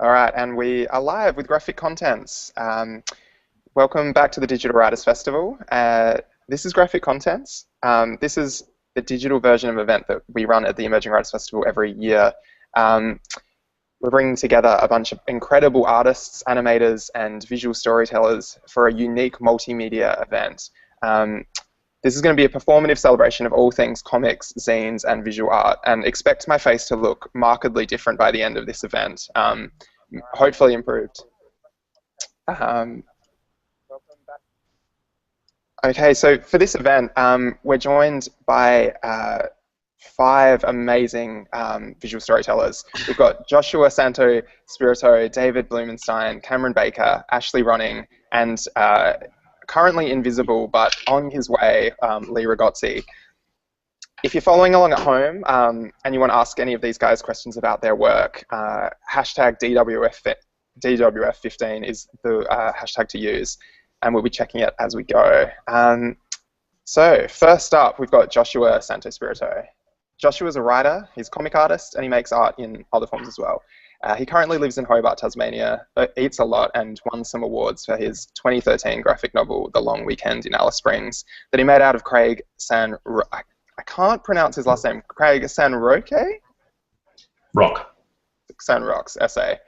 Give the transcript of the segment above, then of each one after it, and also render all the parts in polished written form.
All right, and we are live with graphic contents. Welcome back to the Digital Writers Festival. This is Graphic Contents. This is the digital version of an event that we run at the Emerging Writers Festival every year. We're bringing together a bunch of incredible artists, animators, and visual storytellers for a unique multimedia event. This is going to be a performative celebration of all things comics, zines, and visual art, and expect my face to look markedly different by the end of this event, hopefully improved. Okay, so for this event, we're joined by 5 amazing visual storytellers. We've got Joshua Santo Spirito, David Blumenstein, Cameron Baker, Ashley Ronning, and currently invisible but on his way, Lee Ragozzi. If you're following along at home and you want to ask any of these guys questions about their work, hashtag DWF15 is the hashtag to use, and we'll be checking it as we go. So first up, we've got Joshua Santo Spirito. Joshua's a writer, he's a comic artist, and he makes art in other forms as well. He currently lives in Hobart, Tasmania, eats a lot, and won some awards for his 2013 graphic novel, The Long Weekend in Alice Springs, that he made out of Craig I can't pronounce his last name. Craig Sanroque? Sanrock's essay.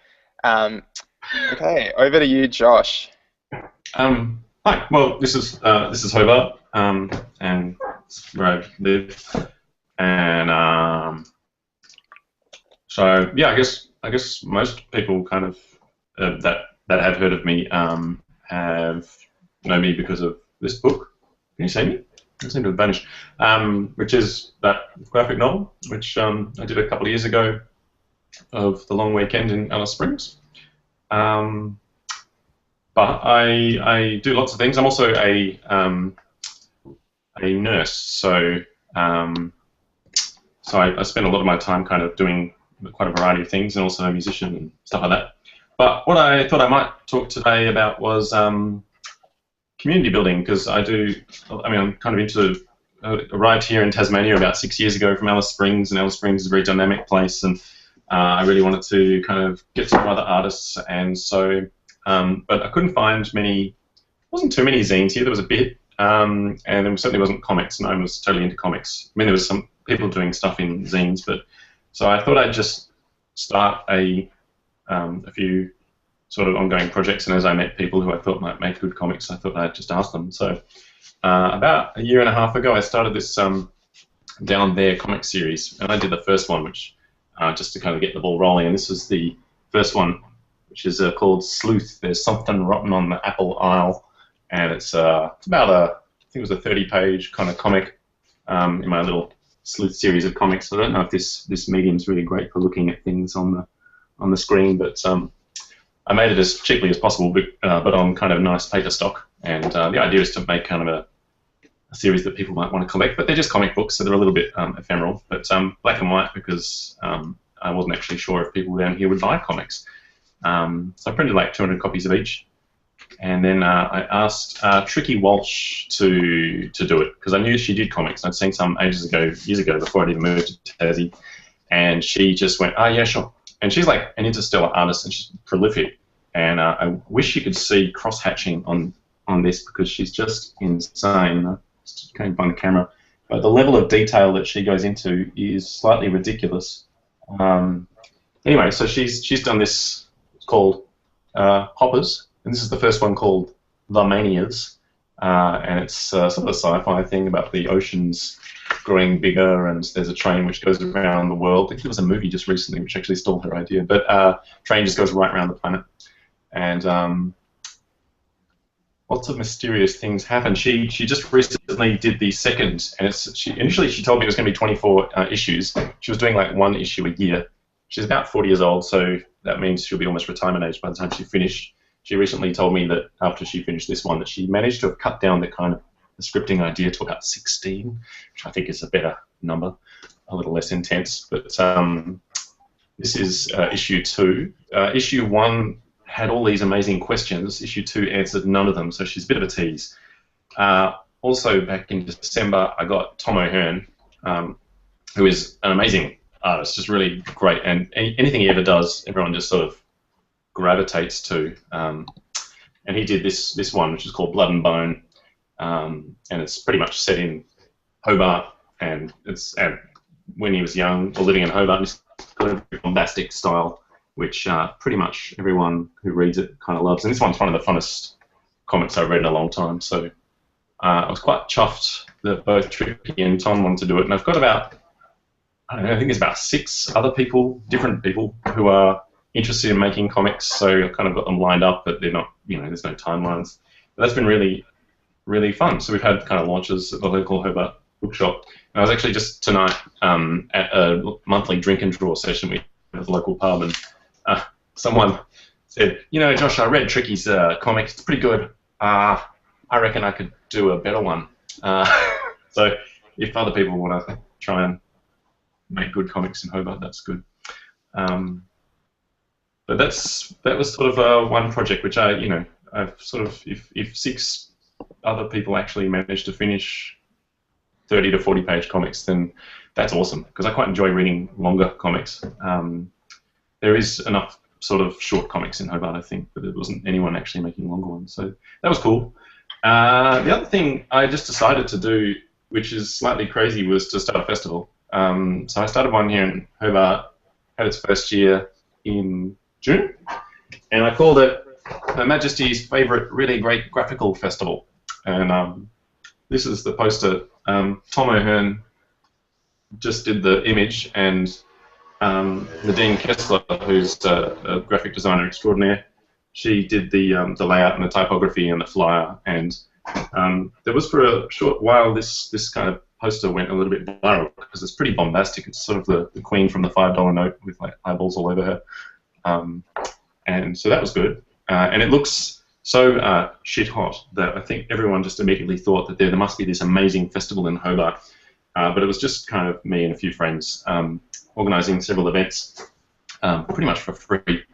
Okay, over to you, Josh. Hi. Well, this is Hobart, and it's where I live, and so yeah, I guess most people kind of that have heard of me have known me because of this book. Can you see me? I seem to have vanished. Which is that graphic novel, which I did a couple of years ago, of The Long Weekend in Alice Springs. But I do lots of things. I'm also a nurse, so I spend a lot of my time kind of doing quite a variety of things, and also a musician and stuff like that. But what I thought I might talk today about was community building, because I'm kind of into arrived here in Tasmania about 6 years ago from Alice Springs, and Alice Springs is a very dynamic place, and I really wanted to kind of get to know other artists, and so but I couldn't find many. Wasn't too many zines here. There was a bit, and there certainly wasn't comics. No one was totally into comics. I mean, there was some people doing stuff in zines, but so I thought I'd just start a few sort of ongoing projects, and as I met people who I thought might make good comics, I thought I'd just ask them. So about a year and a half ago, I started this Down There comic series, and I did the first one, which just to kind of get the ball rolling, and this is the first one, which is called Sleuth. There's Something Rotten on the Apple Aisle, and it's about I think it was a 30-page kind of comic in my little Sleuth series of comics. I don't know if this medium's really great for looking at things on the screen, but I made it as cheaply as possible, but on kind of nice paper stock. And the idea is to make kind of a series that people might want to collect, but they're just comic books, so they're a little bit ephemeral, but black and white, because I wasn't actually sure if people down here would buy comics. So I printed like 200 copies of each, and then I asked Tricky Walsh to do it, because I knew she did comics. I'd seen some years ago, before I'd even moved to Tassie, and she just went, "Oh yeah, sure." And she's like an interstellar artist, and she's prolific. And I wish you could see cross-hatching on this, because she's just insane. I just can't find the camera, but the level of detail that she goes into is slightly ridiculous. Anyway, so she's done this. It's called Hoppers, and this is the first one called The Manias, and it's sort of a sci-fi thing about the oceans growing bigger, and there's a train which goes around the world. I think there was a movie just recently which actually stole her idea, but train just goes right around the planet, and lots of mysterious things happen. She just recently did the second, and initially she told me it was going to be 24 issues. She was doing like 1 issue a year. She's about 40 years old, so that means she'll be almost retirement age by the time she finished. She recently told me that after she finished this one, that she managed to have cut down the kind of the scripting idea to about 16, which I think is a better number, a little less intense. But this is issue 2. Issue 1 had all these amazing questions. Issue 2 answered none of them, so she's a bit of a tease. Also, back in December, I got Tom O'Hearn, who is an amazing artist, just really great, and anything he ever does, everyone just sort of gravitates to. And he did this one, which is called Blood and Bone, and it's pretty much set in Hobart, and it's when he was young or living in Hobart. It's got a very bombastic style, which pretty much everyone who reads it kind of loves. And this one's one of the funnest comics I've read in a long time. So I was quite chuffed that both Tricky and Tom wanted to do it. And I've got about, I don't know, I think it's about 6 other people, different people, who are interested in making comics. So I've kind of got them lined up, but they're not, there's no timelines. But that's been really, really fun. So we've had kind of launches at the local Hobart bookshop. And I was actually just tonight at a monthly drink and draw session with the local pub, and someone said, Josh, I read Tricky's comic. It's pretty good. I reckon I could do a better one. So if other people want to try and make good comics in Hobart, that's good. But that was sort of one project which I've sort of, if 6 other people actually manage to finish 30 to 40 page comics, then that's awesome, because I quite enjoy reading longer comics. There is enough sort of short comics in Hobart, I think, but there wasn't anyone actually making longer ones, so that was cool. The other thing I just decided to do, which is slightly crazy, was to start a festival. So I started one here in Hobart, had its first year in June, and I called it Her Majesty's Favourite Really Great Graphical Festival. And this is the poster. Tom O'Hearn just did the image, and Nadine Kessler, who's a graphic designer extraordinaire, she did the layout and the typography and the flyer. And there was, for a short while, this kind of poster went a little bit viral because it's pretty bombastic. It's sort of the Queen from the $5 note with like eyeballs all over her. And so that was good. And it looks so shit hot that I think everyone just immediately thought that there must be this amazing festival in Hobart. But it was just kind of me and a few friends organising several events, pretty much for free.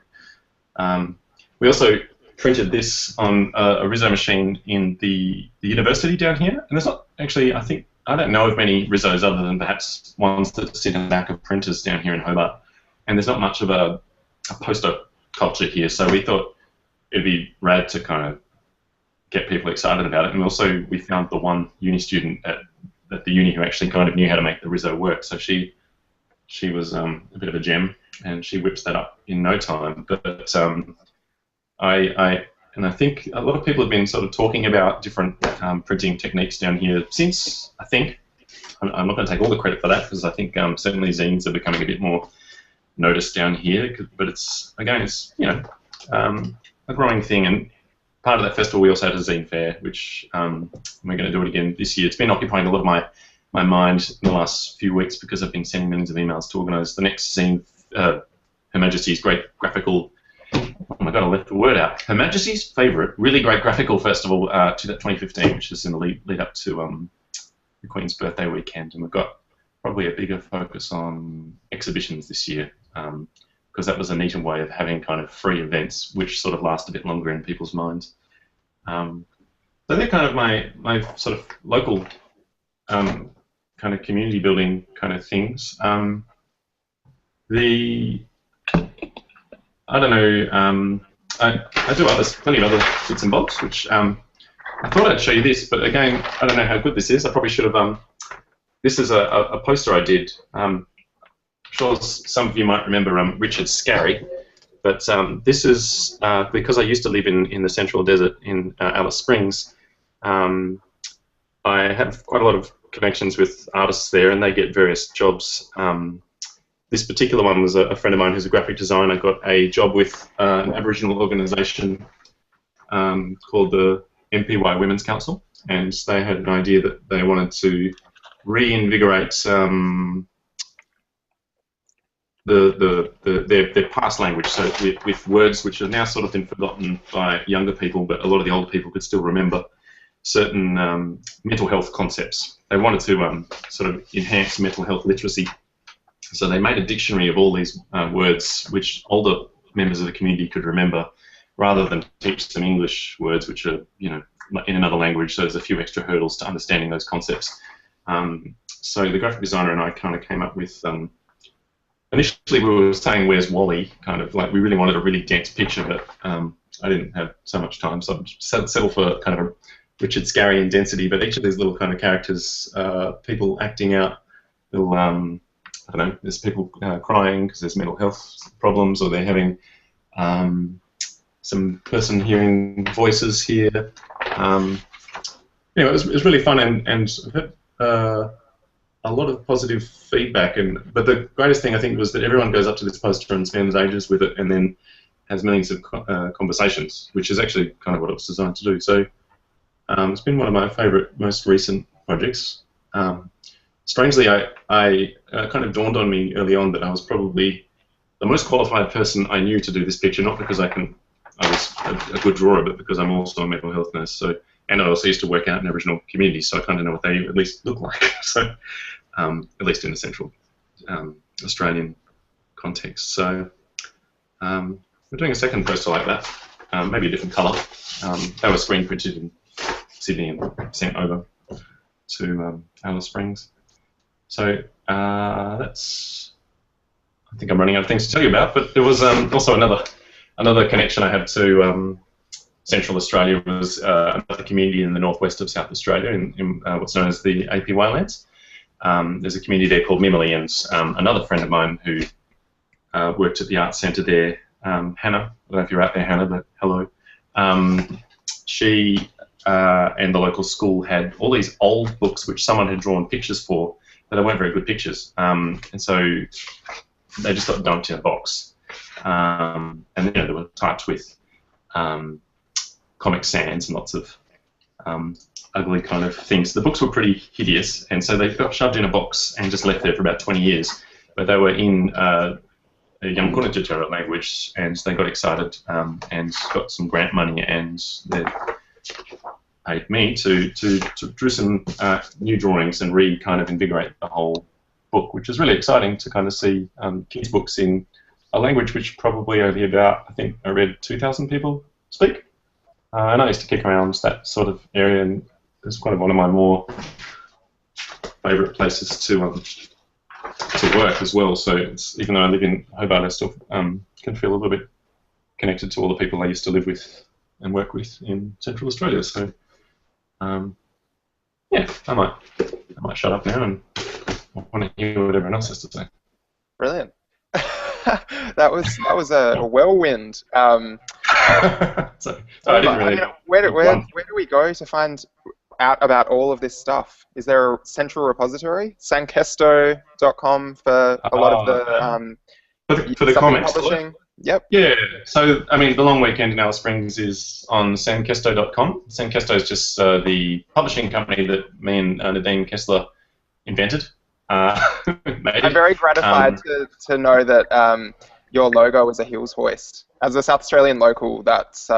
We also printed this on a Rizzo machine in the university down here. And there's not actually, I don't know of many Rizzos other than perhaps ones that sit in the back of printers down here in Hobart. And there's not much of a poster culture here, so we thought it'd be rad to kind of get people excited about it. And also we found the one uni student at the uni who actually kind of knew how to make the Rizzo work, so she was a bit of a gem, and she whips that up in no time. But I think a lot of people have been sort of talking about different printing techniques down here since, I think, I'm not going to take all the credit for that, because I think certainly zines are becoming a bit more noticed down here, but it's a growing thing. And part of that festival we also had a zine fair, which we're going to do it again this year. It's been occupying a lot of my mind in the last few weeks because I've been sending millions of emails to organise the next zine, Her Majesty's Great Graphical, oh my god, I left the word out, Her Majesty's Favourite Really Great Graphical Festival 2015, which is in the lead up to the Queen's birthday weekend, and we've got probably a bigger focus on exhibitions this year, because that was a neater way of having kind of free events which sort of last a bit longer in people's minds. So they're kind of my sort of local kind of community building kind of things. I don't know, I do plenty of other bits and bobs, which I thought I'd show you this, but again, I don't know how good this is. I probably should have, this is a poster I did. I'm sure some of you might remember Richard Scarry, but this is, because I used to live in the Central Desert in Alice Springs, I have quite a lot of connections with artists there, and they get various jobs. This particular one was a friend of mine who's a graphic designer, got a job with an Aboriginal organisation called the MPY Women's Council, and they had an idea that they wanted to reinvigorate their past language, so with words which are now sort of been forgotten by younger people, but a lot of the older people could still remember certain mental health concepts. They wanted to sort of enhance mental health literacy. So they made a dictionary of all these words which older members of the community could remember, rather than teach them English words which are, in another language, so there's a few extra hurdles to understanding those concepts. So the graphic designer and I kind of came up with a initially we were saying, where's Wally? Kind of like we really wanted a really dense picture, but I didn't have so much time, so I settled for kind of a Richard Scarry density. But each of these little kind of characters, people acting out little, I don't know, there's people crying because there's mental health problems, or they're having some person hearing voices here. It was really fun, and I've had a lot of positive feedback. But the greatest thing I think was that everyone goes up to this poster and spends ages with it, and then has millions of conversations, which is actually kind of what it was designed to do. So it's been one of my favourite, most recent projects. Strangely, I kind of dawned on me early on that I was probably the most qualified person I knew to do this picture, not because I was a good drawer, but because I'm also a mental health nurse. So, and I also used to work out in Aboriginal communities, so I kind of know what they at least look like. So, at least in a central Australian context. So, we're doing a second poster like that, maybe a different colour. They were screen printed in Sydney and sent over to Alice Springs. So that's. I think I'm running out of things to tell you about, but there was also another connection I had to Central Australia. Was another community in the northwest of South Australia, in what's known as the AP Wildlands. There's a community there called Mimily, and another friend of mine who worked at the Arts Centre there, Hannah. I don't know if you're out there, Hannah, but hello. She and the local school had all these old books which someone had drawn pictures for, but they weren't very good pictures. And so they just got dumped in a box. And they were typed with Comic Sans and lots of ugly kind of things. The books were pretty hideous, and so they got shoved in a box and just left there for about 20 years. But they were in a Yamguna language, and they got excited and got some grant money, and they paid me to draw some new drawings and kind of invigorate the whole book, which is really exciting to kind of see kids' books in a language which probably only about, I think I read 2,000 people speak. And I used to kick around that sort of area, and it's kind of one of my more favourite places to work as well. So even though I live in Hobart, I still can feel a little bit connected to all the people I used to live with and work with in Central Australia. So yeah, I might shut up now and want to hear what everyone else has to say. Brilliant. that was a whirlwind. So I didn't really. Where do we go to find out about all of this stuff? Is there a central repository? Sankesto.com for a lot of the for the comics publishing. Yep. Yeah. So I mean, the Long Weekend in Alice Springs is on sankesto.com. Sankesto is just the publishing company that me and Nadine Kessler invented. I'm very gratified to know that your logo is a Hills hoist. As a South Australian local, that's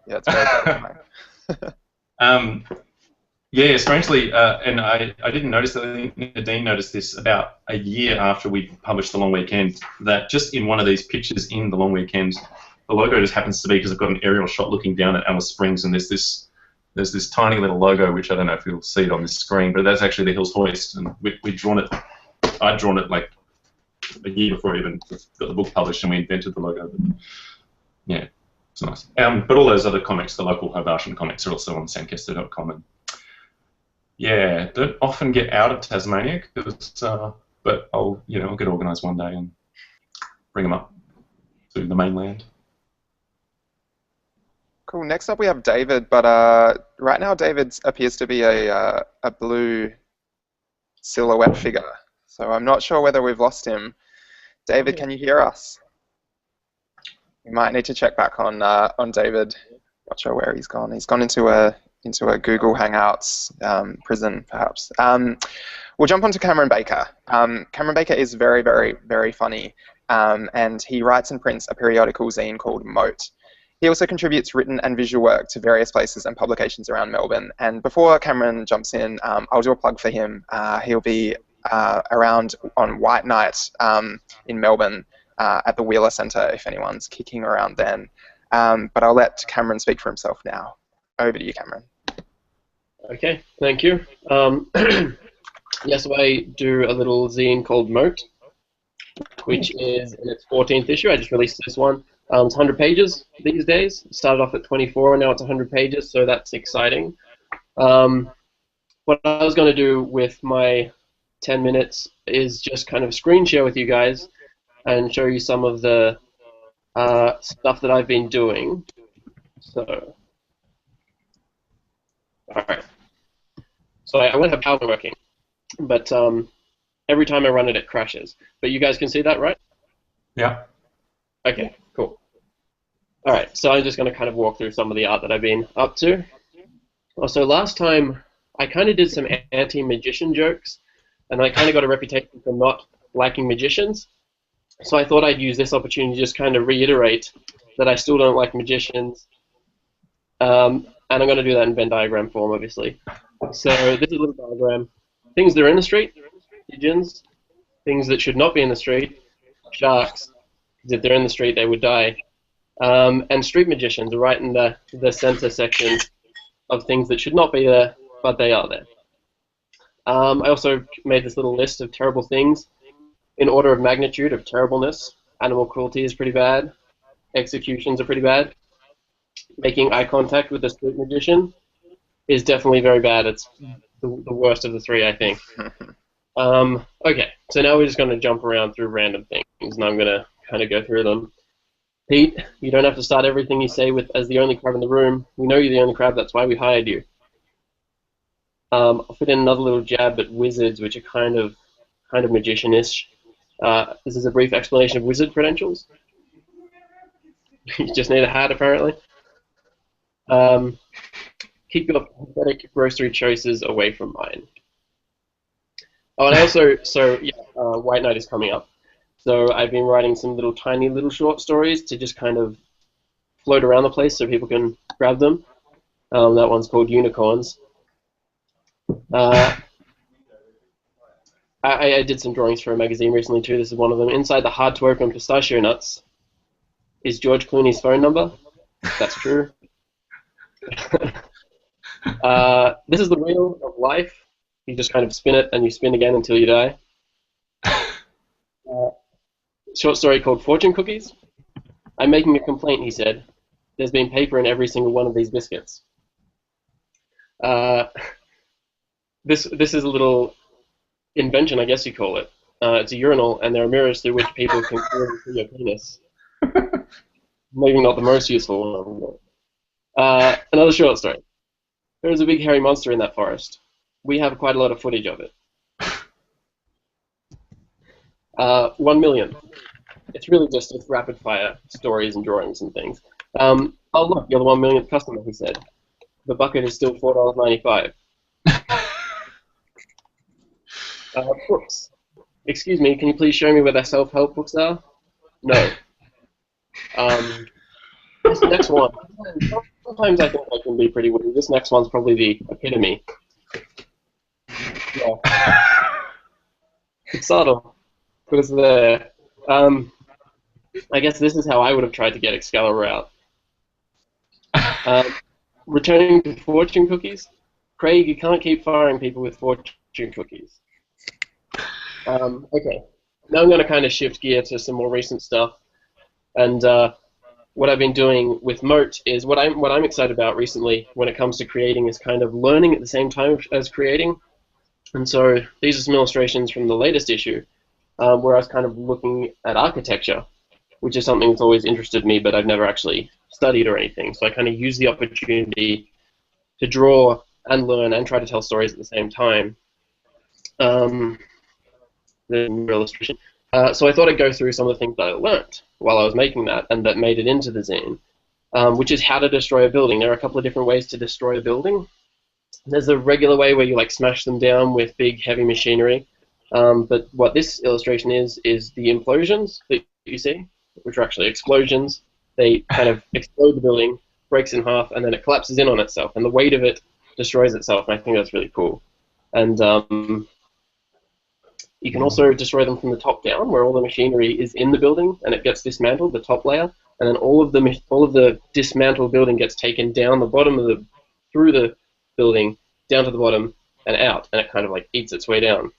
it's very gratifying. Yeah, strangely, and I didn't notice that. I think Nadine noticed this about a year after we published The Long Weekend, that just in one of these pictures in The Long Weekend, the logo just happens to be, because I've got an aerial shot looking down at Alice Springs, and there's this tiny little logo, which I don't know if you'll see it on this screen, but that's actually the Hills hoist, and I'd drawn it like a year before I even got the book published, and we invented the logo. But yeah, it's nice. But all those other comics, the local Hobartian comics, are also on sankesto.com. And yeah, don't often get out of Tasmania, but I'll get organised one day and bring them up to the mainland. Cool. Next up we have David, but right now David appears to be a blue silhouette figure, so I'm not sure whether we've lost him. David, can you hear us? We might need to check back on David. Not sure where he's gone. He's gone into a Google Hangouts prison, perhaps. We'll jump on to Cameron Baker. Cameron Baker is very, very, very funny, and he writes and prints a periodical zine called Moat. He also contributes written and visual work to various places and publications around Melbourne. And before Cameron jumps in, I'll do a plug for him. He'll be around on White Night in Melbourne at the Wheeler Centre, if anyone's kicking around then. But I'll let Cameron speak for himself now. Over to you, Cameron. Okay, thank you. Yes, so I do a little zine called Moat. which is in its 14th issue. I just released this one. It's 100 pages these days. It started off at 24, and now it's 100 pages, so that's exciting. What I was going to do with my 10 minutes is just kind of screen share with you guys and show you some of the stuff that I've been doing. So, all right. So I won't have power working, but every time I run it, it crashes. But you guys can see that, right? Yeah. Okay, cool. All right, so I'm just going to kind of walk through some of the art that I've been up to. Also, last time I kind of did some anti-magician jokes, and I kind of got a reputation for not liking magicians. So I thought I'd use this opportunity to just kind of reiterate that I still don't like magicians. And I'm going to do that in Venn diagram form, obviously. So this is a little diagram. Things that are in the street, pigeons. Things that should not be in the street, sharks. Because if they're in the street, they would die. And street magicians are right in the center section of things that should not be there, but they are there. I also made this little list of terrible things in order of magnitude of terribleness. Animal cruelty is pretty bad. Executions are pretty bad. Making eye contact with a street magician is definitely very bad. It's the worst of the three, I think. Okay, so now we're just going to jump around through random things, and I'm going to kind of go through them. Pete, you don't have to start everything you say with "as the only crab in the room." We know you're the only crab, that's why we hired you. I'll fit in another little jab at wizards, which are kind of magician-ish. This is a brief explanation of wizard credentials. You just need a hat, apparently. Keep your pathetic grocery choices away from mine. Oh, and I also, White Knight is coming up. So I've been writing some tiny little short stories to just kind of float around the place so people can grab them. That one's called Unicorns. I did some drawings for a magazine recently too. This is one of them. Inside the hard-to-open pistachio nuts is George Clooney's phone number. That's true. This is the wheel of life. You just kind of spin it and you spin again until you die. Short story called Fortune Cookies. I'm making a complaint, he said. There's been paper in every single one of these biscuits. This is a little invention, I guess you call it. It's a urinal, and there are mirrors through which people can see your penis. Maybe not the most useful one. Another short story. There is a big hairy monster in that forest. We have quite a lot of footage of it. 1 million. It's really just rapid fire stories and drawings and things. Oh look, you're the 1 millionth customer, he said. The bucket is still $4.95. Books. Excuse me, can you please show me where the self-help books are? No. This next one. Sometimes I think I can be pretty witty. This next one's probably the epitome. Yeah. It's subtle, but it's there. I guess this is how I would have tried to get Excalibur out. Returning to fortune cookies. Craig, you can't keep firing people with fortune cookies. Okay, now I'm going to kind of shift gear to some more recent stuff, and what I've been doing with Moat is what I'm excited about recently when it comes to creating is kind of learning at the same time as creating, and so these are some illustrations from the latest issue where I was kind of looking at architecture, which is something that's always interested me, but I've never actually studied or anything, so I kind of use the opportunity to draw and learn and try to tell stories at the same time. The illustration. So I thought I'd go through some of the things that I learnt while I was making that and that made it into the zine, which is how to destroy a building. There are a couple of different ways to destroy a building. There's a regular way where you like smash them down with big heavy machinery, but what this illustration is the implosions that you see, which are actually explosions. They kind of explode the building, breaks in half, and then it collapses in on itself, and the weight of it destroys itself, and I think that's really cool. And you can also destroy them from the top down, where all the machinery is in the building and it gets dismantled, the top layer, and then all of the dismantled building gets taken down the bottom through the building, down to the bottom and out, and it kind of like eats its way down.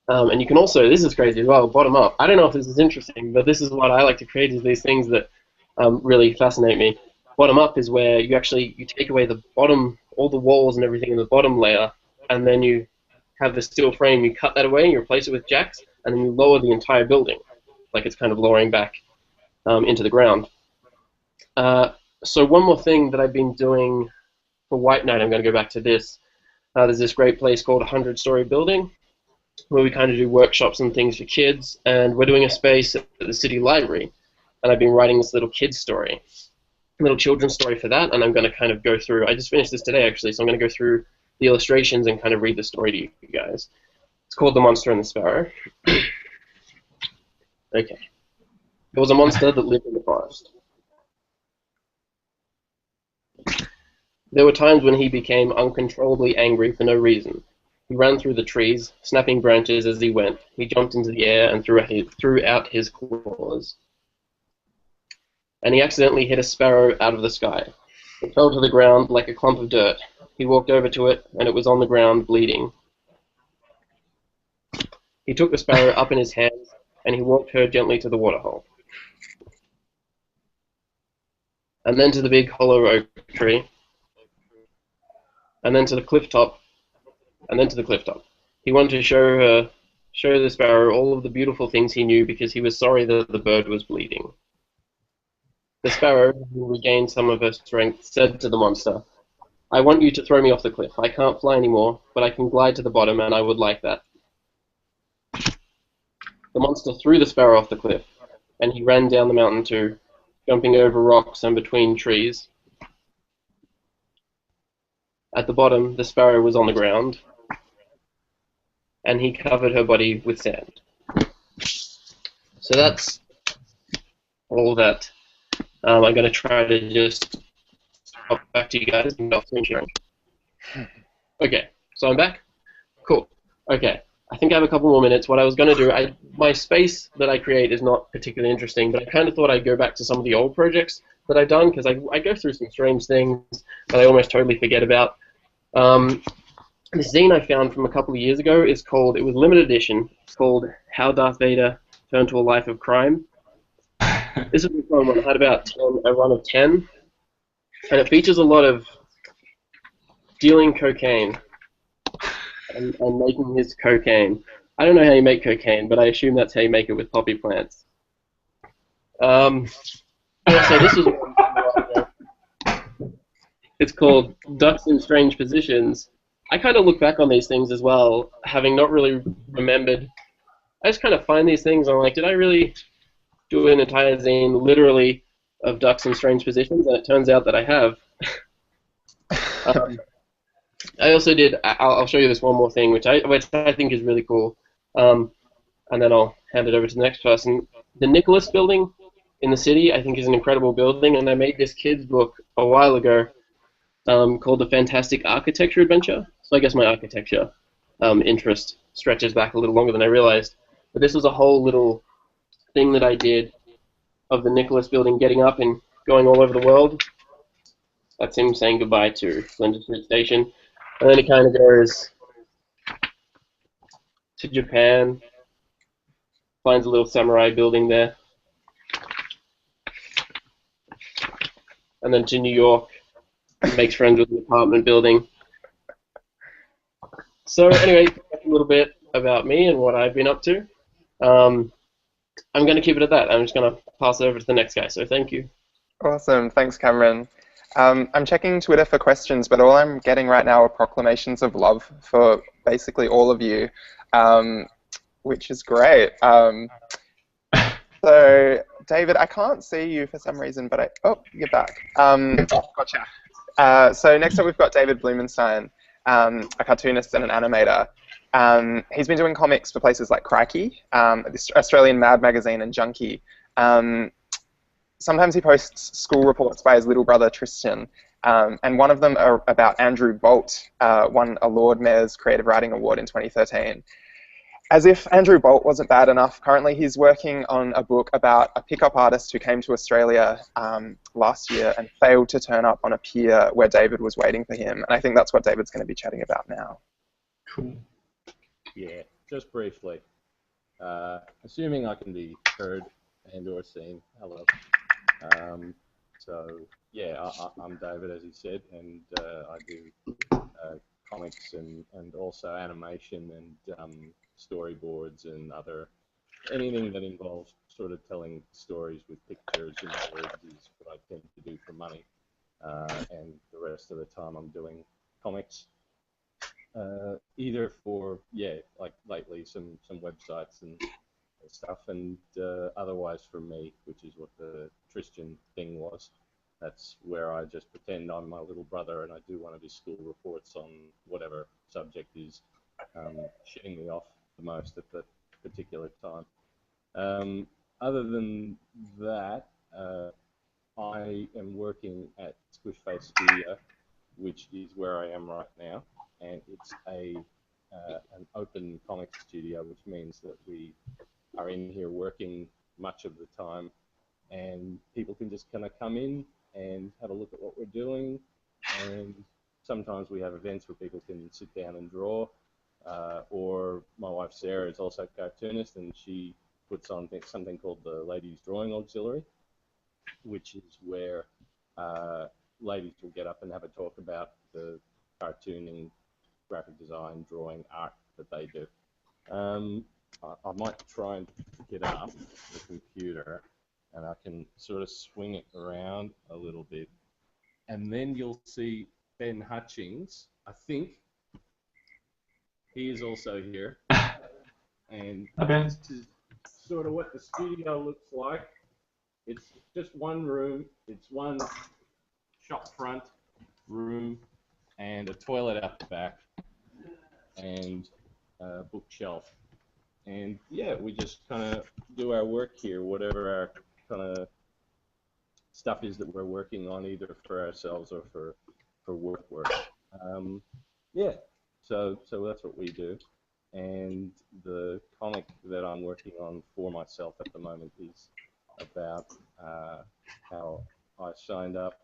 And you can also, this is crazy as well, bottom up. I don't know if this is interesting, but this is what I like to create, is these things that really fascinate me. Bottom up is where you take away the bottom, all the walls and everything in the bottom layer, and then you have the steel frame, you cut that away and you replace it with jacks, and then you lower the entire building, like it's kind of lowering back into the ground. So one more thing that I've been doing for White Knight, I'm going to go back to this. There's this great place called 100-Story Building, where we kind of do workshops and things for kids, and we're doing a space at the city library, and I've been writing this little kids story, little children's story for that, and I'm going to kind of go through, I just finished this today actually, so I'm going to go through the illustrations and kind of read the story to you guys. It's called The Monster and the Sparrow. Okay. There was a monster that lived in the forest. There were times when he became uncontrollably angry for no reason. He ran through the trees, snapping branches as he went. He jumped into the air and threw out his claws. And he accidentally hit a sparrow out of the sky. It fell to the ground like a clump of dirt. He walked over to it, and it was on the ground, bleeding. He took the sparrow up in his hands, and he walked her gently to the waterhole. And then to the big hollow oak tree. And then to the cliff top. And then to the cliff top. He wanted to show the sparrow all of the beautiful things he knew, because he was sorry that the bird was bleeding. The sparrow, who regained some of her strength, said to the monster, "I want you to throw me off the cliff. I can't fly anymore, but I can glide to the bottom, and I would like that." The monster threw the sparrow off the cliff, and he ran down the mountain too, jumping over rocks and between trees. At the bottom, the sparrow was on the ground, and he covered her body with sand. So that's all that. I'm going to try to just hop back to you guys and off screen sharing. Okay, so I'm back. Cool. Okay, I think I have a couple more minutes. What I was going to do, my space that I create is not particularly interesting, but I kind of thought I'd go back to some of the old projects that I've done, because I go through some strange things that I almost totally forget about. This zine I found from a couple of years ago is called, it was limited edition, it's called How Darth Vader Turned to a Life of Crime. This is a fun one. I had about a run of 10, and it features a lot of dealing cocaine and making his cocaine. I don't know how you make cocaine, but I assume that's how you make it with poppy plants. So this is one. It's called Ducks in Strange Positions. I kind of look back on these things as well, having not really remembered. I just kind of find these things, and I'm like, did I really do an entire zine literally of ducks in strange positions? And it turns out that I have. I also did, I'll show you this one more thing, which I think is really cool, and then I'll hand it over to the next person. The Nicholas building in the city, I think, is an incredible building, and I made this kid's book a while ago called The Fantastic Architecture Adventure. So I guess my architecture interest stretches back a little longer than I realized. But this was a whole little thing that I did of the Nicholas building getting up and going all over the world. That's him saying goodbye to Flinders Street Station. And then it kind of goes to Japan, finds a little samurai building there. And then to New York, makes friends with the apartment building. So anyway, that's a little bit about me and what I've been up to. I'm going to keep it at that. I'm just going to pass it over to the next guy, so thank you. Awesome. Thanks, Cameron. I'm checking Twitter for questions, but all I'm getting right now are proclamations of love for basically all of you, which is great. So, David, I can't see you for some reason, but oh, you're back. Gotcha. So next up we've got David Blumenstein, a cartoonist and an animator. He's been doing comics for places like Crikey, the Australian Mad magazine, and Junkie. Sometimes he posts school reports by his little brother Tristan, and one of them are about Andrew Bolt, won a Lord Mayor's Creative Writing Award in 2013. As if Andrew Bolt wasn't bad enough, currently he's working on a book about a pickup artist who came to Australia last year and failed to turn up on a pier where David was waiting for him. And I think that's what David's going to be chatting about now. Cool. Yeah. just briefly, assuming I can be heard and or seen. Hello. So yeah, I'm David, as he said, and I do comics and also animation and storyboards and anything that involves sort of telling stories with pictures and words is what I tend to do for money. And the rest of the time I'm doing comics, either for, like lately some websites and stuff, and otherwise for me, which is what the Tristan thing was. That's where I just pretend I'm my little brother and I do one of his school reports on whatever subject is shitting me off the most at that particular time. Other than that, I am working at Squishface Studio, which is where I am right now, and it's an open comic studio, which means that we are in here working much of the time, and people can just kind of come in and have a look at what we're doing, and sometimes we have events where people can sit down and draw, or my wife Sarah is also a cartoonist, and she puts on something called the Ladies Drawing Auxiliary, which is where ladies will get up and have a talk about the cartooning, graphic design, drawing, art that they do. I might try and pick it up the computer, and I can sort of swing it around a little bit, and then you'll see Ben Hutchings. I think he is also here, and this is sort of what the studio looks like. It's just one room. It's one shop front room and a toilet out the back and a bookshelf. And yeah, we just kind of do our work here, whatever our kind of stuff is that we're working on, either for ourselves or for work. Yeah, so that's what we do. And the comic that I'm working on for myself at the moment is about how I signed up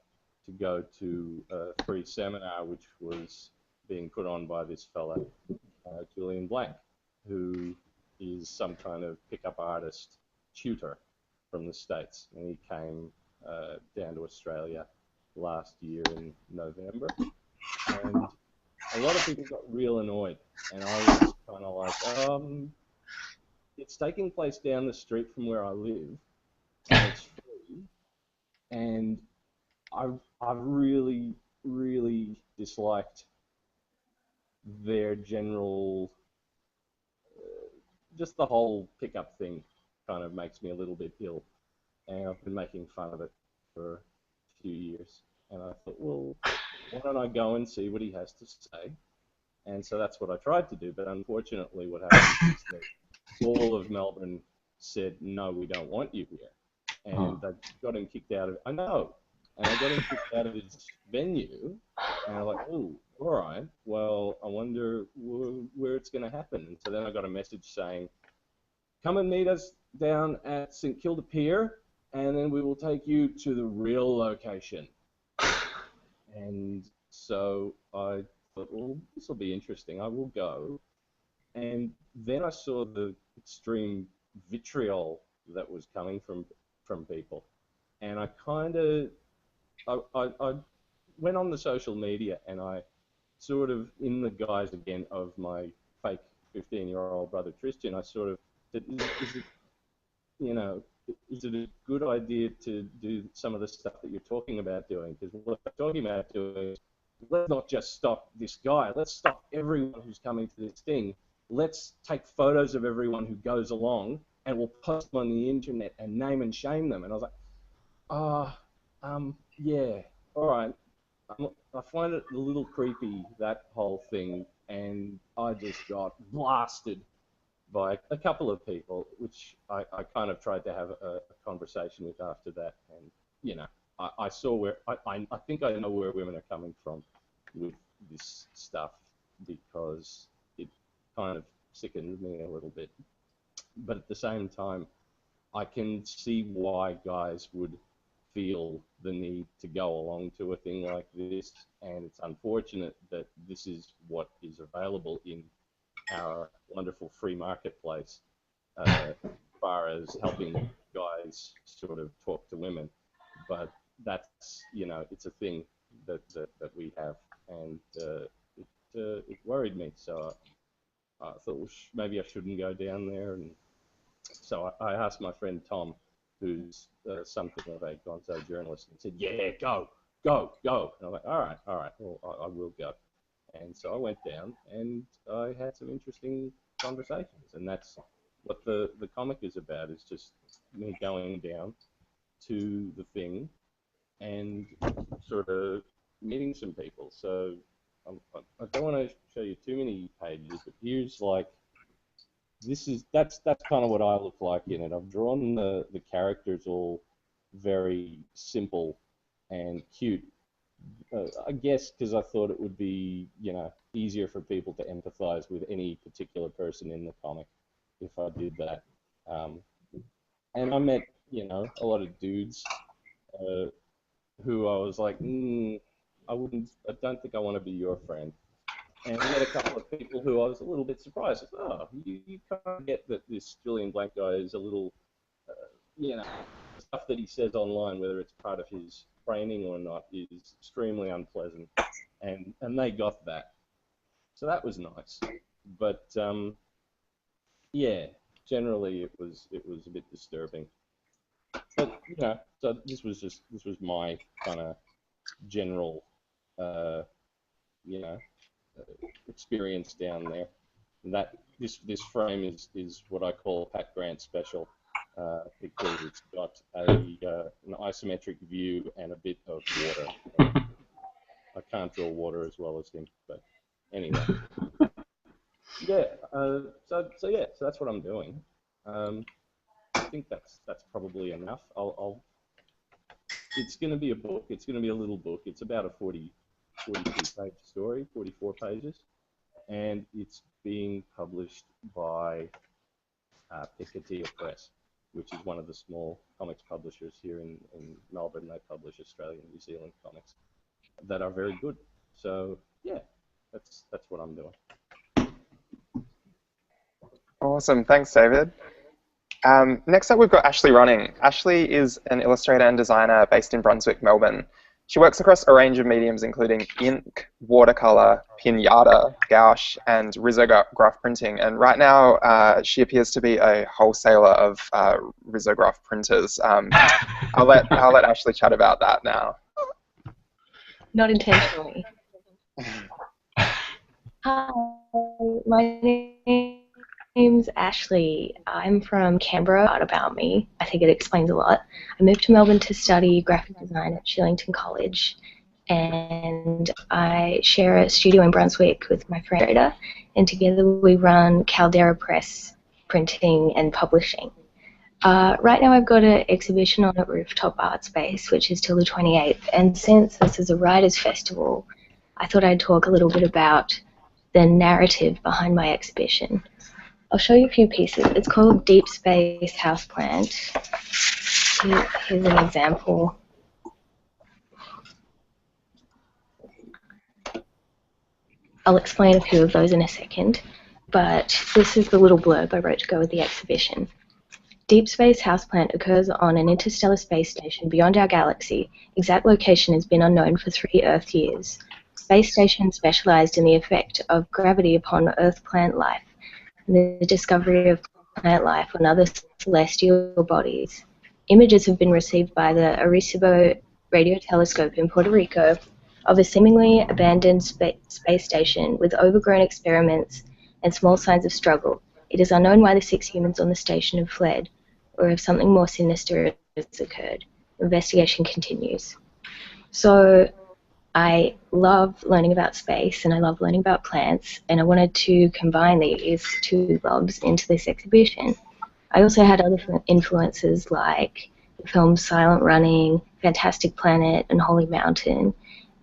to go to a free seminar which was being put on by this fella, Julian Blank, who is some kind of pickup artist tutor from the States. And he came down to Australia last year in November. And a lot of people got real annoyed. And I was kind of like, it's taking place down the street from where I live, and it's free. And I really, really disliked their general, just the whole pickup thing kind of makes me a little bit ill. And I've been making fun of it for a few years. And I thought, well, why don't I go and see what he has to say? And so that's what I tried to do. But unfortunately, what happened is that all of Melbourne said, no, we don't want you here. And they got him kicked out of, I know, and I got him kicked out of his venue. And I'm like, oh, all right, well, I wonder where it's going to happen. And so then I got a message saying, come and meet us down at St Kilda Pier, and then we will take you to the real location. And so I thought, well, this will be interesting. I will go. And then I saw the extreme vitriol that was coming from people. And I kind of, I went on the social media, and I sort of, in the guise again of my fake 15-year-old brother Tristan, I sort of said, is it a good idea to do some of the stuff that you're talking about doing? Because what I'm talking about doing is, let's not just stop this guy, let's stop everyone who's coming to this thing. Let's take photos of everyone who goes along, and we'll post them on the internet and name and shame them. And I was like, yeah, all right. I find it a little creepy, that whole thing, and I just got blasted by a couple of people, which I kind of tried to have a conversation with after that. And, I saw where, I think I know where women are coming from with this stuff, because it kind of sickened me a little bit. But at the same time, I can see why guys would feel the need to go along to a thing like this, and it's unfortunate that this is what is available in our wonderful free marketplace as far as helping guys sort of talk to women. But that's, you know, it's a thing that we have, and it worried me. So I thought, well, maybe I shouldn't go down there. And so I asked my friend Tom, who's something of a gonzo journalist, and said, yeah, go. And I'm like, all right, well, I will go. And so I went down, and I had some interesting conversations, and that's what the comic is about, is just me going down to the thing and sort of meeting some people. So I don't want to show you too many pages, but here's like, that's kind of what I look like in it. I've drawn the characters all very simple and cute. I guess because I thought it would be, you know, easier for people to empathize with any particular person in the comic if I did that. And I met, you know, a lot of dudes who I was like, I don't think I want to be your friend. And I met a couple of people who I was a little bit surprised. Oh, you kind of get that this Julian Blank guy is a little, you know, the stuff that he says online, whether it's part of his training or not, is extremely unpleasant. And they got that. So that was nice. But, yeah, generally it was a bit disturbing. But, you know, so this was my kind of general, you know, experience down there. That this frame is what I call a Pat Grant special, because it's got an isometric view and a bit of water. I can't draw water as well as him, but anyway. Yeah. So that's what I'm doing. I think that's probably enough. It's going to be a book. It's going to be a little book. It's about a 42-page story, 44 pages, and it's being published by Picketeer Press, which is one of the small comics publishers here in Melbourne. They publish Australian and New Zealand comics that are very good. So yeah, that's what I'm doing. Awesome, thanks, David. Next up, we've got Ashley Ronning. Ashley is an illustrator and designer based in Brunswick, Melbourne. She works across a range of mediums, including ink, watercolor, pinata, gouache, and risograph printing. And right now, she appears to be a wholesaler of risograph printers. I'll let Ashley chat about that now. Not intentionally. Hi, my name's Ashley. I'm from Canberra. About me, I think it explains a lot. I moved to Melbourne to study graphic design at Shillington College, and I share a studio in Brunswick with my friend Rita, and together we run Caldera Press Printing and Publishing. Right now I've got an exhibition on at Rooftop Art Space, which is till the 28th, and since this is a writers' festival, I thought I'd talk a little bit about the narrative behind my exhibition. I'll show you a few pieces. It's called Deep Space Houseplant. Here's an example. I'll explain a few of those in a second, but this is the little blurb I wrote to go with the exhibition. Deep Space Houseplant occurs on an interstellar space station beyond our galaxy. Exact location has been unknown for 3 Earth years. Space station specialized in the effect of gravity upon Earth plant life, and the discovery of plant life on other celestial bodies. Images have been received by the Arecibo radio telescope in Puerto Rico of a seemingly abandoned space station with overgrown experiments and small signs of struggle. It is unknown why the 6 humans on the station have fled, or if something more sinister has occurred. Investigation continues. So I love learning about space and I love learning about plants, and I wanted to combine these two loves into this exhibition. I also had other influences like the films Silent Running, Fantastic Planet, and Holy Mountain,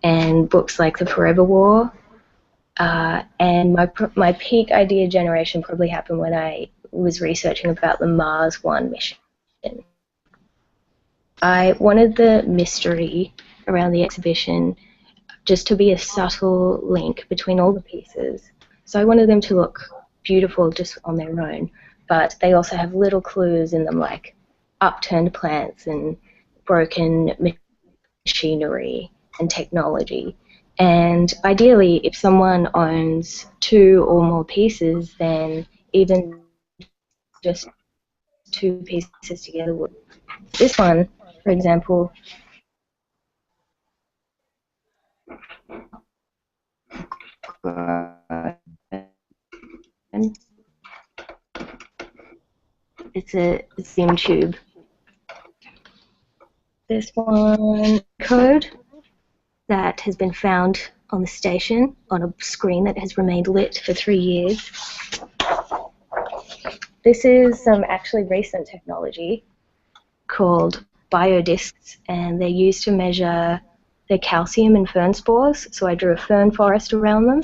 and books like The Forever War. And my peak idea generation probably happened when I was researching about the Mars One mission. I wanted the mystery around the exhibition just to be a subtle link between all the pieces. So I wanted them to look beautiful just on their own, but they also have little clues in them, like upturned plants and broken machinery and technology. And ideally, if someone owns 2 or more pieces, then even just 2 pieces together would. This one, for example, it's a Zim tube. This one, code that has been found on the station on a screen that has remained lit for 3 years. This is some actually recent technology called biodiscs, and they're used to measure the calcium in fern spores. So I drew a fern forest around them,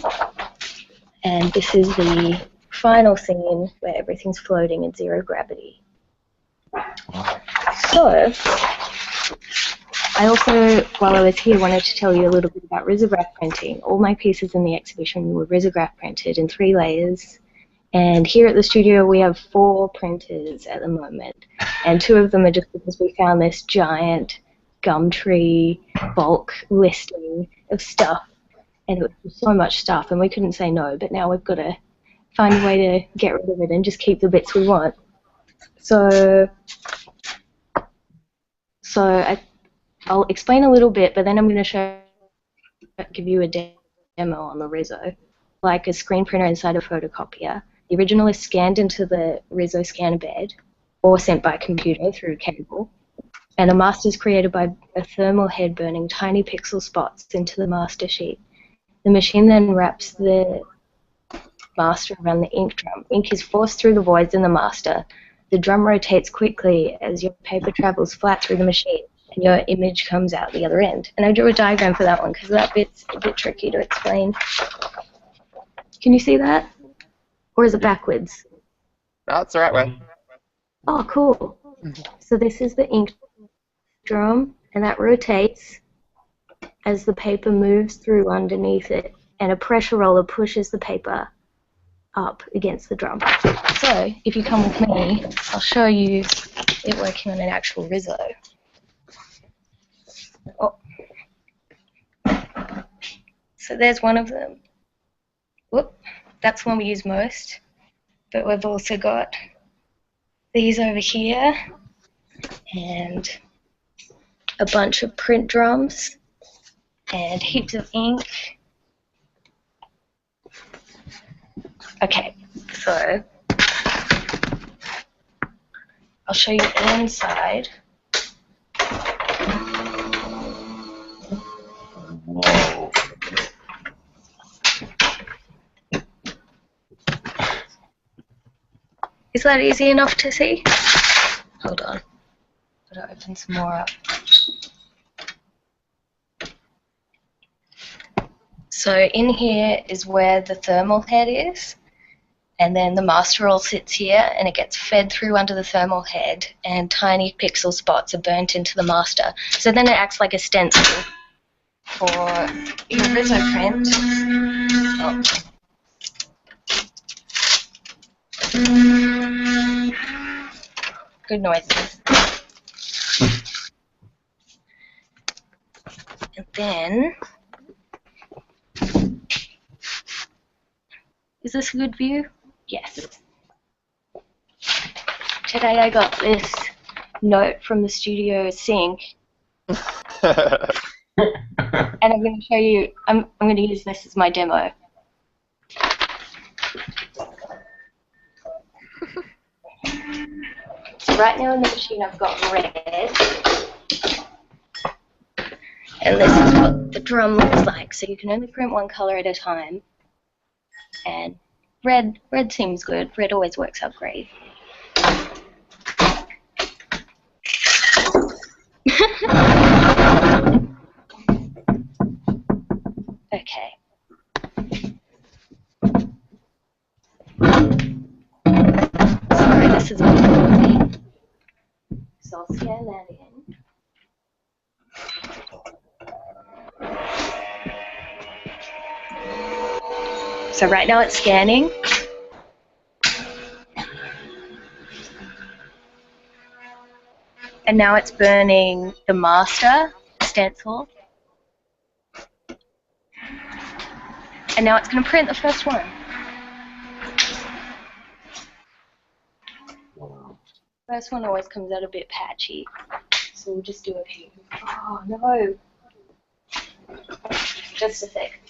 and this is the final scene where everything's floating in 0 gravity. So I also, while I was here, wanted to tell you a little bit about risograph printing. All my pieces in the exhibition were risograph printed in 3 layers. And here at the studio, we have 4 printers at the moment. And 2 of them are just because we found this giant Gumtree bulk listing of stuff. And it was so much stuff, and we couldn't say no. But now we've got to find a way to get rid of it and just keep the bits we want. So I'll explain a little bit, but then I'm going to give you a demo on the Rizzo. Like a screen printer inside a photocopier. The original is scanned into the Rizzo scanner bed or sent by computer through cable. And a master is created by a thermal head burning tiny pixel spots into the master sheet. The machine then wraps the master around the ink drum. Ink is forced through the voids in the master. The drum rotates quickly as your paper travels flat through the machine, and your image comes out the other end. And I drew a diagram for that one because that bit's a bit tricky to explain. Can you see that? Or is it backwards? No, it's the right way. Oh, cool. So this is the ink drum, and that rotates as the paper moves through underneath it, and a pressure roller pushes the paper up against the drum. So if you come with me, I'll show you it working on an actual Rizzo. Oh. So there's one of them. Whoop. That's the one we use most. But we've also got these over here and a bunch of print drums and heaps of ink. Okay, so I'll show you the inside. Whoa. Is that easy enough to see? Hold on. Gotta open some more up. So in here is where the thermal head is, and then the master roll sits here, and it gets fed through under the thermal head, and tiny pixel spots are burnt into the master. So then it acts like a stencil for your Rizzo print. Oh. Good noises. And then, is this a good view? Yes. Today I got this note from the studio sync, and I'm going to show you, I'm going to use this as my demo. So right now in the machine I've got red, and this is what the drum looks like. So you can only print one color at a time, and red seems good. Red always works out great. Okay. Sorry, this is one. So I'll scan that in. So right now it's scanning, and now it's burning the master stencil. And now it's going to print the first one. First one always comes out a bit patchy, so we'll just do a few. Oh no! Just a sec.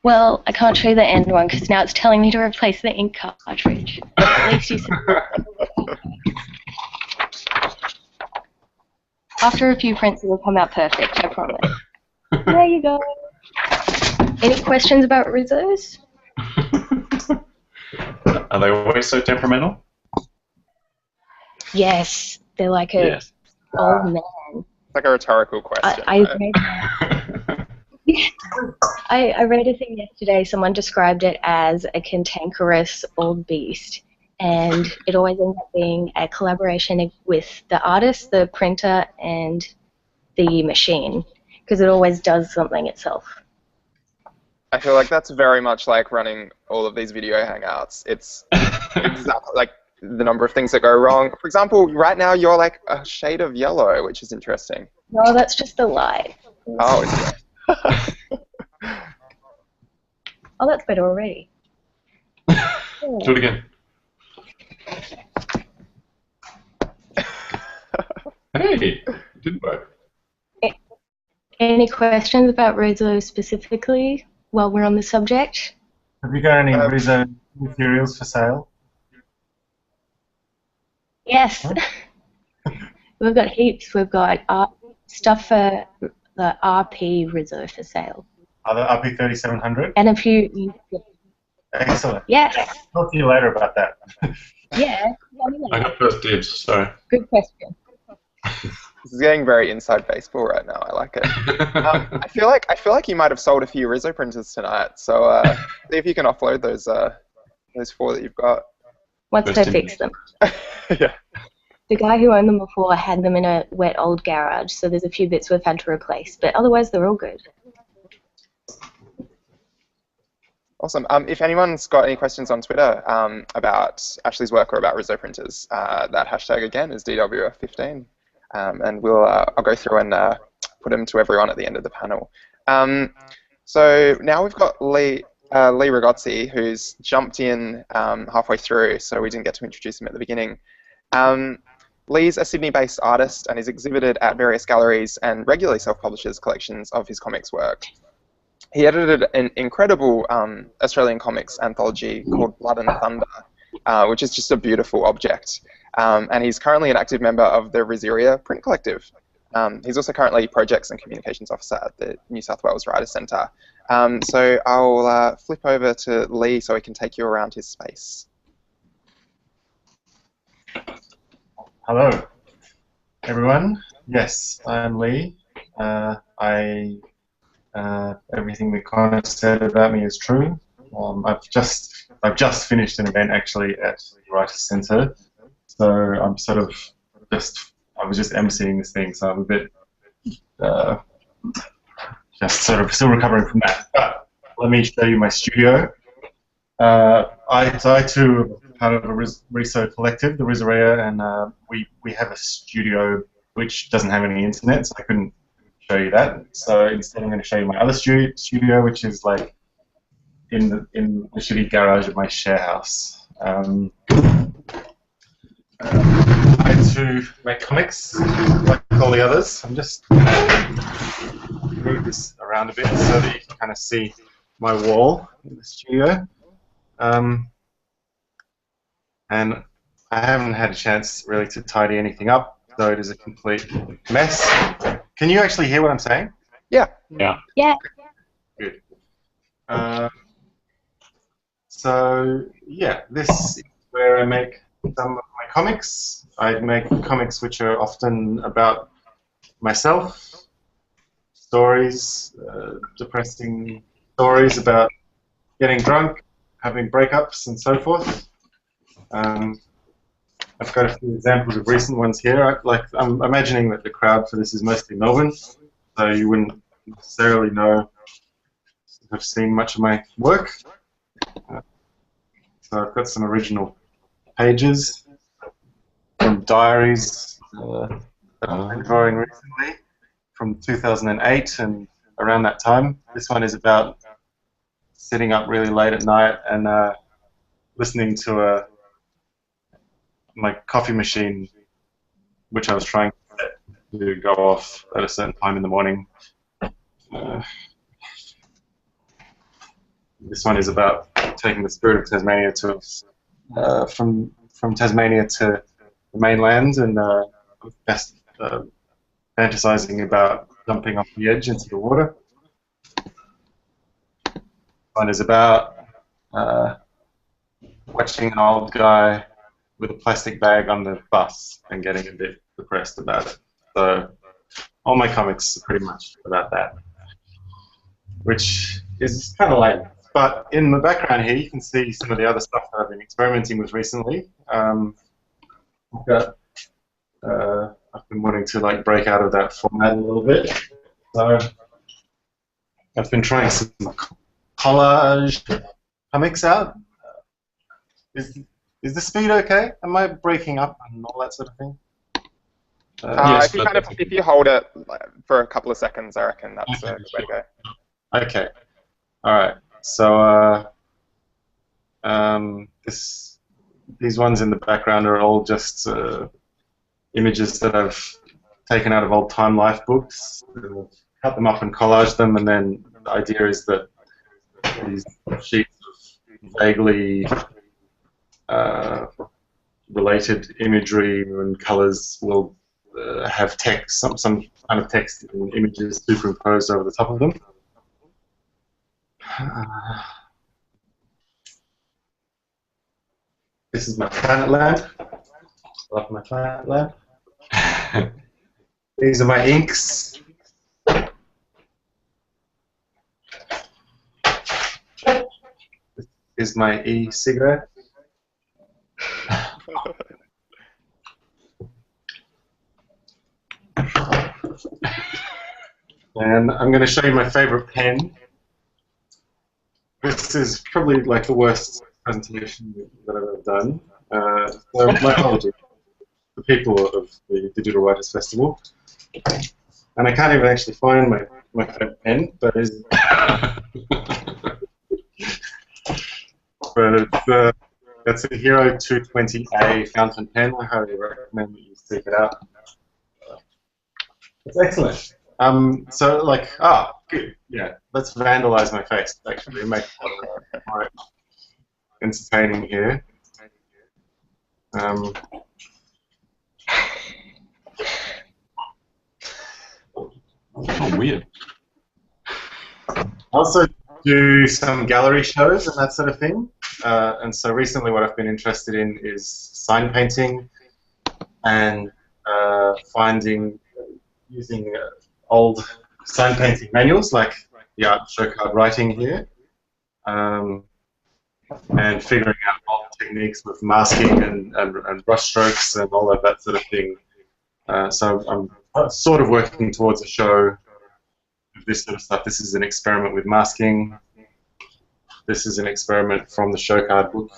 Well, I can't show you the end one because now it's telling me to replace the ink cartridge. But at least you see. After a few prints, it will come out perfect, I promise. There you go. Any questions about Rizzos? Are they always so temperamental? Yes, they're like a old man. Like a rhetorical question. I read a thing yesterday. Someone described it as a cantankerous old beast, and it always ends up being a collaboration with the artist, the printer, and the machine, because it always does something itself. I feel like that's very much like running all of these video hangouts. It's exactly like the number of things that go wrong. For example, right now you're like a shade of yellow, which is interesting. No, that's just the light. Oh, it's Oh, that's better already. Do it again. Hey, it did work. Any questions about Rizzo specifically while we're on the subject? Have you got any Rizzo materials for sale? Yes. We've got heaps. We've got stuff for the RP Rizzo for sale. Are the RP 3700? And a few. Excellent. Yes. Talk to you later about that. Yeah. I got first dibs, sorry. Good question. This is getting very inside baseball right now. I like it. I feel like you might have sold a few Rizzo printers tonight. So see if you can offload those 4 that you've got. Once they fix them. Yeah. The guy who owned them before had them in a wet old garage, so there's a few bits we've had to replace, but otherwise they're all good. Awesome. If anyone's got any questions on Twitter about Ashley's work or about Rizzo printers, that hashtag again is DWF15, and I'll go through and put them to everyone at the end of the panel. So now we've got Lee Ragozzi, who's jumped in halfway through, so we didn't get to introduce him at the beginning. Lee's a Sydney-based artist and is exhibited at various galleries and regularly self-publishes collections of his comics work. He edited an incredible Australian comics anthology called Blood and Thunder, which is just a beautiful object. And he's currently an active member of the Rizeria Print Collective. He's also currently Projects and Communications Officer at the New South Wales Writers' Centre. So I'll flip over to Lee so he can take you around his space. Hello, everyone. Yes, I'm Lee. Everything that Connor said about me is true. I've just finished an event actually at the Writers' Centre, so I'm I was just emceeing this thing, so I'm a bit just sort of still recovering from that. But let me show you my studio. I too am part of a Rizzo collective, the Rizeria, and we have a studio which doesn't have any internet, so I couldn't show you that. So instead, I'm going to show you my other studio, which is like in the shitty garage of my share house. I too make comics like all the others. I'm just move this around a bit so that you can kind of see my wall in the studio. And I haven't had a chance really to tidy anything up, so it is a complete mess. Can you actually hear what I'm saying? Yeah. Yeah. Yeah. Good. So yeah, this is where I make some of my comics. I make comics which are often about myself, stories, depressing stories about getting drunk, having breakups, and so forth. I've got a few examples of recent ones here. I'm imagining that the crowd for this is mostly Melbourne, so you wouldn't necessarily have seen much of my work. So I've got some original pages from diaries that I've been drawing recently from 2008 and around that time. This one is about sitting up really late at night and listening to my coffee machine, which I was trying to go off at a certain time in the morning. This one is about taking the spirit of Tasmania from Tasmania to the mainland and fantasizing about jumping off the edge into the water. This one is about watching an old guy with a plastic bag on the bus and getting a bit depressed about it. So all my comics are pretty much about that, which is kind of lame. But in the background here, you can see some of the other stuff that I've been experimenting with recently. I've been wanting to break out of that format a little bit. So I've been trying some collage comics out. Is the speed okay? Am I breaking up and all that sort of thing? Yes, if you hold it for a couple of seconds, I reckon that's a good way to go. Okay. All right. So these ones in the background are all just images that I've taken out of old Time Life books, cut them up and collaged them, and then the idea is that these sheets of vaguely related imagery and colors will have text, some kind of text and images superimposed over the top of them. This is my planet lamp. I love my planet lamp. These are my inks. This is my e-cigarette. And I'm going to show you my favorite pen. This is probably the worst presentation that I've ever done. So my apologies to the people of the Digital Writers Festival. And I can't even actually find my favorite pen, but it's a Hero 220A fountain pen. I highly recommend that you seek it out. It's excellent. Good. Yeah, let's vandalize my face, actually, make it more entertaining here. Oh, weird. I also do some gallery shows and that sort of thing. And so recently what I've been interested in is sign painting and using old sign painting manuals like the art show card writing here, and figuring out all the techniques with masking and brush strokes and all of that sort of thing. So I'm sort of working towards a show of this sort of stuff. This is an experiment with masking. This is an experiment from the show card book,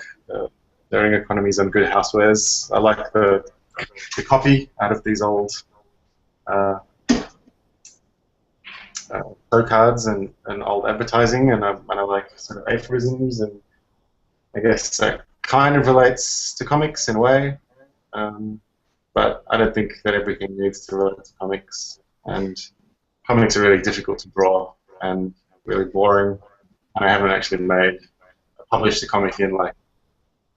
Daring Economies on Good Housewares. I like the copy out of these old show cards and old advertising, and I like sort of aphorisms, and I guess that kind of relates to comics in a way, but I don't think that everything needs to relate to comics, and comics are really difficult to draw and really boring, and I haven't actually published a comic in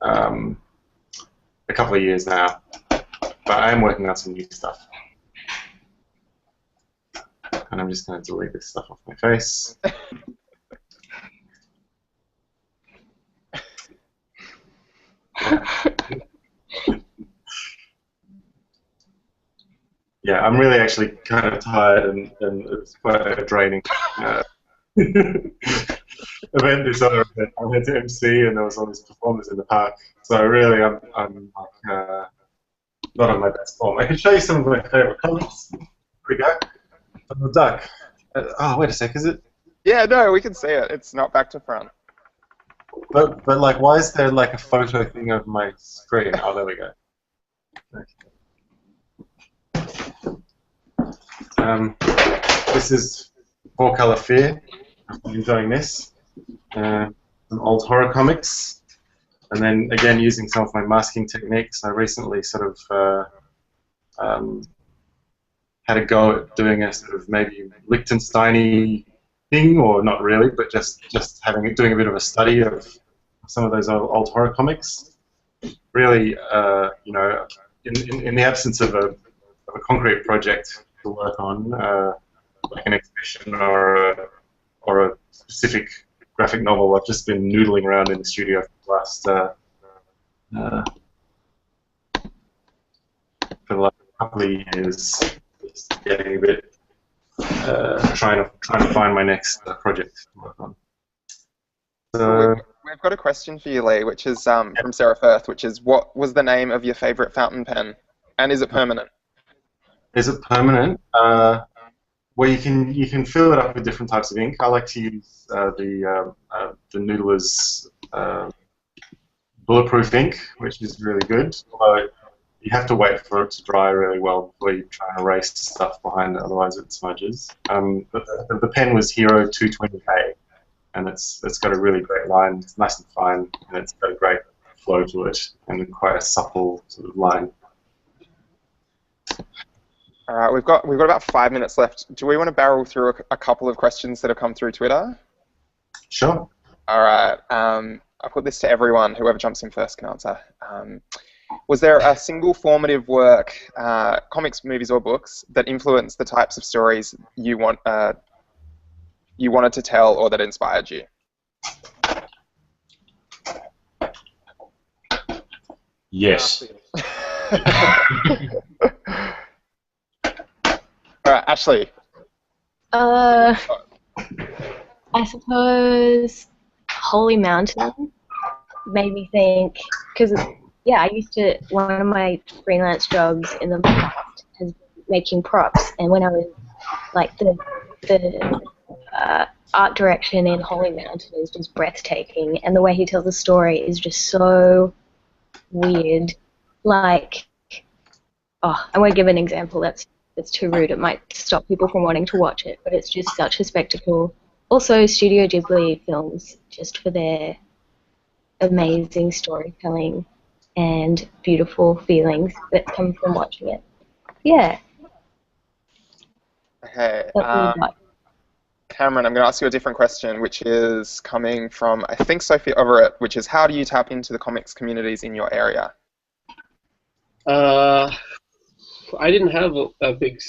a couple of years now, but I am working on some new stuff. And I'm just going to delete this stuff off my face. Yeah, I'm really actually kind of tired, and it's quite a draining event. This other event I had to MC, and there was all these performers in the park. So really, I'm like, not on my best form. I can show you some of my favorite comics. Here we go. Donald Duck. Oh, wait a sec. Is it? Yeah, no, we can see it. It's not back to front. But like, why is there like a photo thing of my screen? Oh, there we go. This is Four Color Fear. I'm enjoying this. Some old horror comics. And then again, using some of my masking techniques, I recently sort of had a go at doing a sort of maybe Liechtenstein-y thing, or not really, but just doing a bit of a study of some of those old horror comics. Really, you know, in the absence of a concrete project to work on, like an exhibition or a specific graphic novel, I've just been noodling around in the studio for the last couple of years, just getting a bit, trying to find my next project to work on. So, We've got a question for you, Lee, which is from Sarah Firth, which is, what was the name of your favourite fountain pen, and is it permanent? is it permanent? Well, you can fill it up with different types of ink. I like to use the Noodler's bulletproof ink, which is really good. Although you have to wait for it to dry really well before you try and erase stuff behind it, otherwise it smudges. But the pen was Hero 220K, and it's got a really great line. It's nice and fine, and it's got a great flow to it, and quite a supple sort of line. All right, we've got about 5 minutes left. Do we want to barrel through a couple of questions that have come through Twitter? Sure. All right. I'll put this to everyone. Whoever jumps in first can answer. Was there a single formative work, comics, movies, or books, that influenced the types of stories you wanted to tell, or that inspired you? Yes. All right, Ashley. I suppose Holy Mountain made me think, because yeah, I used to, one of my freelance jobs in the past has been making props, and when I was like the art direction in Holy Mountain is just breathtaking, and the way he tells the story is just so weird. Like, oh, I won't give an example. That's too rude. It might stop people from wanting to watch it, but it's just such a spectacle. Also, Studio Ghibli films, just for their amazing storytelling and beautiful feelings that come from watching it. Yeah. Okay. That's Cameron, I'm going to ask you a different question, which is coming from, I think, Sophie Everett, which is, how do you tap into the comics communities in your area? I didn't have a big.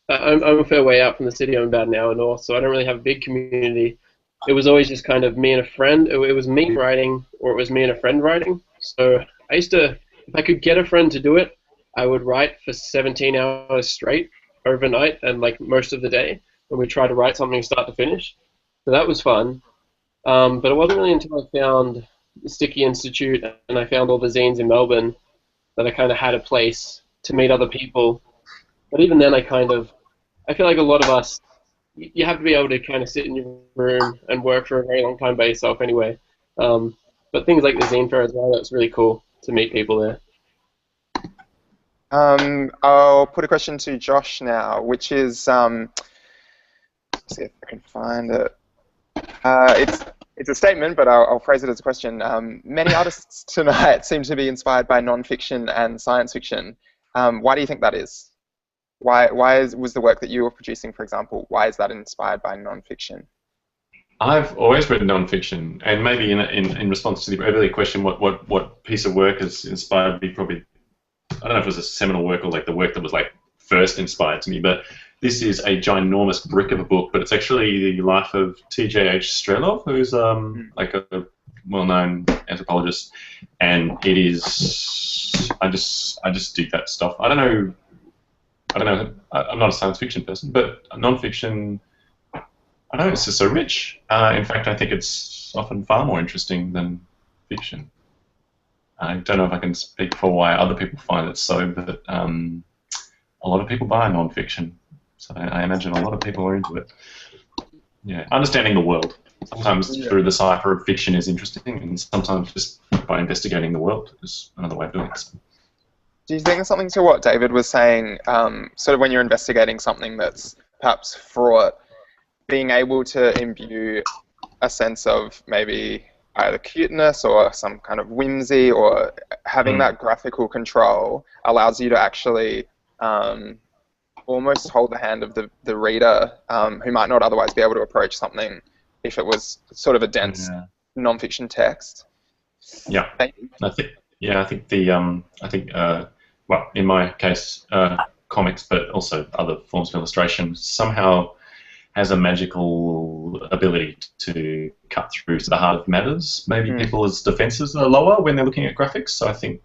I'm a fair way out from the city. I'm about an hour north, so I don't really have a big community. It was always just kind of me and a friend. It was me writing, or it was me and a friend writing. So I used to, if I could get a friend to do it, I would write for 17 hours straight overnight and like most of the day. And we try to write something start to finish. So that was fun. But it wasn't really until I found the Sticky Institute and I found all the zines in Melbourne that I kind of had a place to meet other people. But even then I feel like a lot of us, you have to be able to kind of sit in your room and work for a very long time by yourself anyway. But things like the zine fair as well, that's really cool to meet people there. I'll put a question to Josh now, which is, let's see if I can find it. It's a statement, but I'll phrase it as a question. Many artists tonight seem to be inspired by non-fiction and science fiction. Why do you think that is? Why was the work that you were producing, for example, why is that inspired by non-fiction? I've always read non-fiction, and maybe in response to the earlier question, what piece of work has inspired me? Probably, I don't know if it was a seminal work or like the work that was like first inspired to me, but this is a ginormous brick of a book, but it's actually the life of T.J.H. Strelov, who's like a well-known anthropologist, and it is, I just dig that stuff. I don't know I don't know. I'm not a science fiction person, but non-fiction, I don't know, it's just so rich. In fact, I think it's often far more interesting than fiction. I don't know if I can speak for why other people find it so, but a lot of people buy non-fiction. So I imagine a lot of people are into it. Yeah, understanding the world. Sometimes through the cipher of fiction is interesting, and sometimes just by investigating the world is another way of doing it. Do you think there's something to what David was saying, sort of when you're investigating something that's perhaps fraught, being able to imbue a sense of maybe either cuteness or some kind of whimsy, or having that graphical control allows you to actually almost hold the hand of the reader who might not otherwise be able to approach something if it was sort of a dense non-fiction text? Yeah, I think well, in my case, comics, but also other forms of illustration, somehow has a magical ability to cut through to the heart of matters. Maybe people's defenses are lower when they're looking at graphics, so I think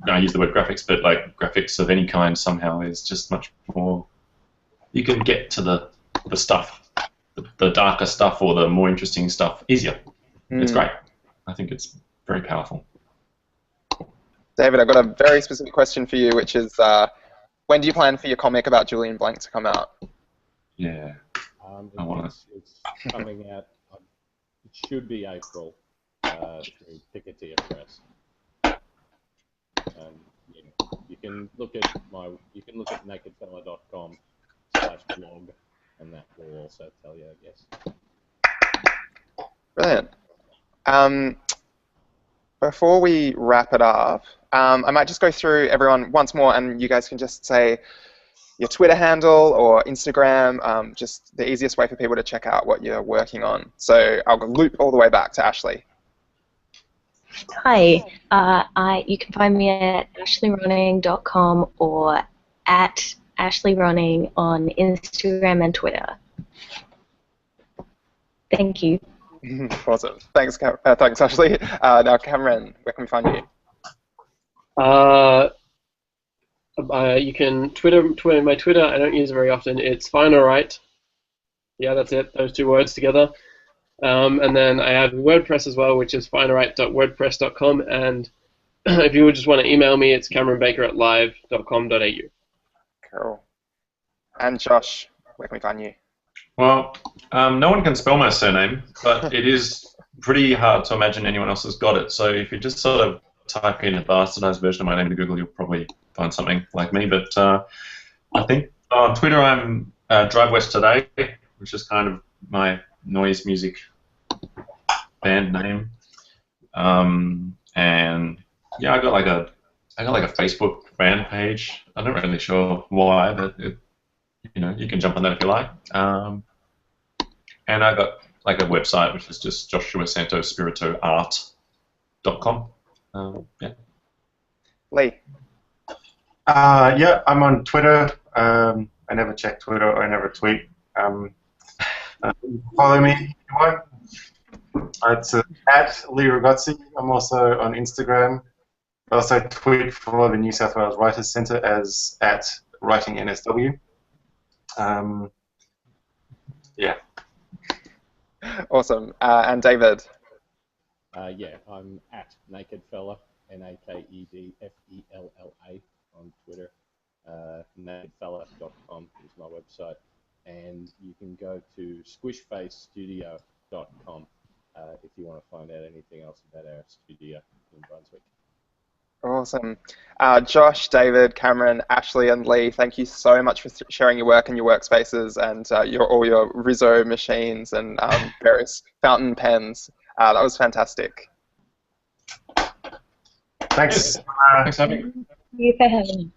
I use the word graphics, but like graphics of any kind somehow is just much more, you can get to the stuff, the darker stuff or the more interesting stuff easier. It's great. I think it's very powerful. David, I've got a very specific question for you, which is, when do you plan for your comic about Julian Blank to come out? Yeah. It's coming out, it should be April through Picketeer Press. Yeah, you can look at nakedfella.com/blog, and that will also tell you, I guess. Brilliant. Before we wrap it up, I might just go through everyone once more, and you guys can just say your Twitter handle or Instagram, just the easiest way for people to check out what you're working on. So I'll loop all the way back to Ashley. Hi, you can find me at ashleyronning.com or at ashleyronning on Instagram and Twitter. Thank you. Awesome. Thanks, thanks, Ashley. Now, Cameron, where can we find you? You can Twitter my Twitter. I don't use it very often. It's finealright. Yeah, that's it. Those two words together. And then I have WordPress as well, which is finealright.wordpress.com. And if you would just want to email me, it's cameronbaker@live.com.au. Cool. And Josh, where can we find you? Well, no one can spell my surname, but it is pretty hard to imagine anyone else has got it. So if you just sort of type in a bastardized version of my name into Google, you'll probably find something like me. But I think on Twitter I'm Drive West Today, which is kind of my noise music band name. And yeah, I got like a Facebook fan page. I'm not really sure why, but you can jump on that if you like. And I got like a website which is just joshuasantospiritoart.com. Yeah. Lee. Yeah, I'm on Twitter. I never check Twitter or I never tweet. Follow me if you want. It's at Lee Ragozzi. I'm also on Instagram. I also tweet for the New South Wales Writers Centre as at WritingNSW. Yeah. Awesome. And David? Yeah, I'm at NakedFella, NakedFella on Twitter. Nakedfella.com is my website. And you can go to squishfacestudio.com if you want to find out anything else about our studio in Brunswick. Awesome. Josh, David, Cameron, Ashley, and Lee, thank you so much for sharing your work and your workspaces and all your Rizzo machines and various fountain pens. That was fantastic. Thanks. Thanks for having me. Thank you for having me.